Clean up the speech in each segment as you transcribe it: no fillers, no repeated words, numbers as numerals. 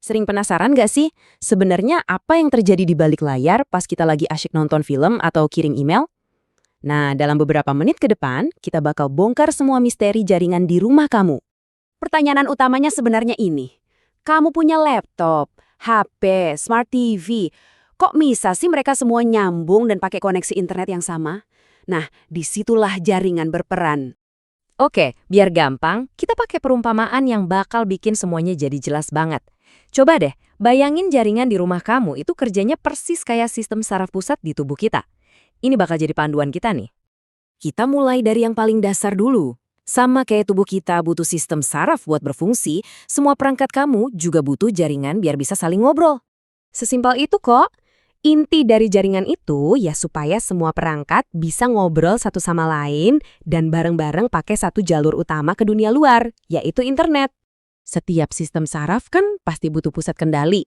Sering penasaran gak sih, sebenarnya apa yang terjadi di balik layar pas kita lagi asyik nonton film atau kirim email? Nah, dalam beberapa menit ke depan, kita bakal bongkar semua misteri jaringan di rumah kamu. Pertanyaan utamanya sebenarnya ini. Kamu punya laptop, HP, smart TV. Kok bisa sih mereka semua nyambung dan pakai koneksi internet yang sama? Nah, disitulah jaringan berperan. Oke, biar gampang, kita pakai perumpamaan yang bakal bikin semuanya jadi jelas banget. Coba deh, bayangin jaringan di rumah kamu itu kerjanya persis kayak sistem saraf pusat di tubuh kita. Ini bakal jadi panduan kita nih. Kita mulai dari yang paling dasar dulu. Sama kayak tubuh kita butuh sistem saraf buat berfungsi, semua perangkat kamu juga butuh jaringan biar bisa saling ngobrol. Sesimpel itu kok. Inti dari jaringan itu ya supaya semua perangkat bisa ngobrol satu sama lain dan bareng-bareng pakai satu jalur utama ke dunia luar, yaitu internet. Setiap sistem saraf kan pasti butuh pusat kendali.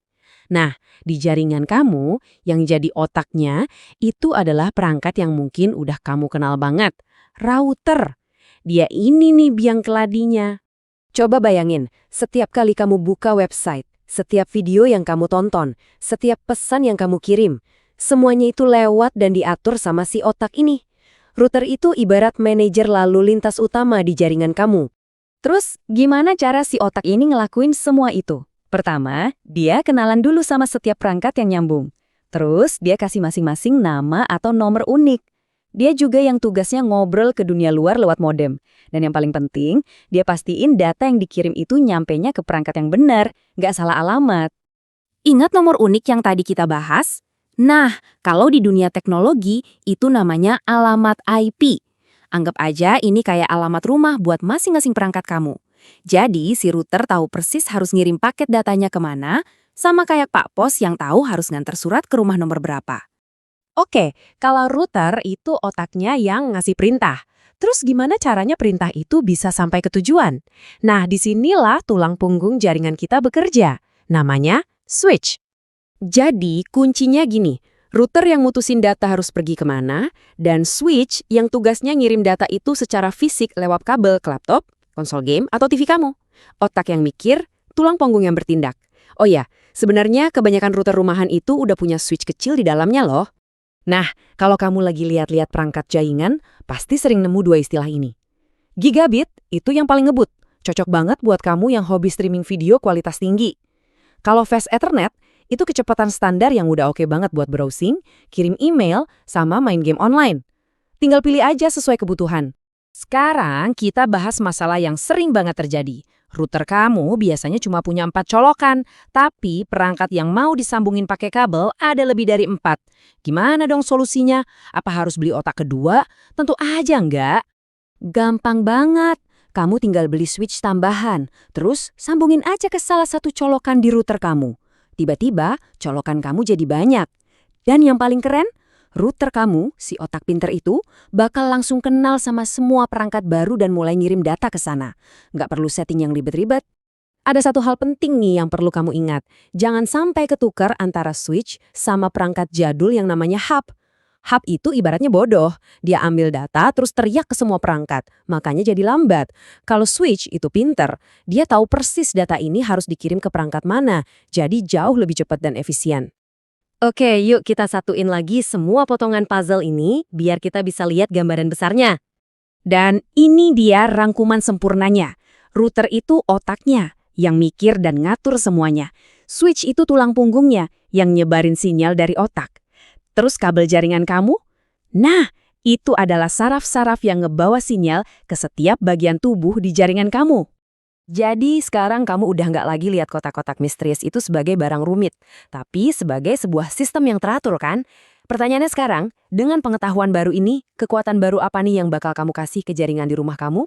Nah, di jaringan kamu yang jadi otaknya itu adalah perangkat yang mungkin udah kamu kenal banget, router. Dia ini nih biang keladinya. Coba bayangin, setiap kali kamu buka website, setiap video yang kamu tonton, setiap pesan yang kamu kirim, semuanya itu lewat dan diatur sama si otak ini. Router itu ibarat manajer lalu lintas utama di jaringan kamu. Terus, gimana cara si otak ini ngelakuin semua itu? Pertama, dia kenalan dulu sama setiap perangkat yang nyambung. Terus, dia kasih masing-masing nama atau nomor unik. Dia juga yang tugasnya ngobrol ke dunia luar lewat modem. Dan yang paling penting, dia pastiin data yang dikirim itu nyampenya ke perangkat yang benar, nggak salah alamat. Ingat nomor unik yang tadi kita bahas? Nah, kalau di dunia teknologi, itu namanya alamat IP. Anggap aja ini kayak alamat rumah buat masing-masing perangkat kamu. Jadi, si router tahu persis harus ngirim paket datanya kemana, sama kayak Pak Pos yang tahu harus nganter surat ke rumah nomor berapa. Oke, kalau router itu otaknya yang ngasih perintah. Terus gimana caranya perintah itu bisa sampai ke tujuan? Nah, disinilah tulang punggung jaringan kita bekerja. Namanya switch. Jadi, kuncinya gini. Router yang mutusin data harus pergi kemana, dan switch yang tugasnya ngirim data itu secara fisik lewat kabel ke laptop, konsol game, atau TV kamu. Otak yang mikir, tulang punggung yang bertindak. Oh ya, sebenarnya kebanyakan router rumahan itu udah punya switch kecil di dalamnya loh. Nah, kalau kamu lagi lihat-lihat perangkat jaringan, pasti sering nemu dua istilah ini. Gigabit, itu yang paling ngebut. Cocok banget buat kamu yang hobi streaming video kualitas tinggi. Kalau Fast Ethernet, itu kecepatan standar yang udah oke banget buat browsing, kirim email, sama main game online. Tinggal pilih aja sesuai kebutuhan. Sekarang kita bahas masalah yang sering banget terjadi. Router kamu biasanya cuma punya 4 colokan, tapi perangkat yang mau disambungin pakai kabel ada lebih dari 4. Gimana dong solusinya? Apa harus beli otak kedua? Tentu aja enggak. Gampang banget. Kamu tinggal beli switch tambahan, terus sambungin aja ke salah satu colokan di router kamu. Tiba-tiba colokan kamu jadi banyak. Dan yang paling keren, router kamu, si otak pinter itu, bakal langsung kenal sama semua perangkat baru dan mulai ngirim data ke sana. Nggak perlu setting yang ribet-ribet. Ada satu hal penting nih yang perlu kamu ingat. Jangan sampai ketukar antara switch sama perangkat jadul yang namanya hub. Hub itu ibaratnya bodoh. Dia ambil data terus teriak ke semua perangkat. Makanya jadi lambat. Kalau switch itu pinter. Dia tahu persis data ini harus dikirim ke perangkat mana. Jadi jauh lebih cepat dan efisien. Oke, yuk kita satuin lagi semua potongan puzzle ini biar kita bisa lihat gambaran besarnya. Dan ini dia rangkuman sempurnanya. Router itu otaknya yang mikir dan ngatur semuanya. Switch itu tulang punggungnya yang nyebarin sinyal dari otak. Terus kabel jaringan kamu? Nah, itu adalah saraf-saraf yang ngebawa sinyal ke setiap bagian tubuh di jaringan kamu. Jadi sekarang kamu udah nggak lagi lihat kotak-kotak misterius itu sebagai barang rumit, tapi sebagai sebuah sistem yang teratur kan? Pertanyaannya sekarang, dengan pengetahuan baru ini, kekuatan baru apa nih yang bakal kamu kasih ke jaringan di rumah kamu?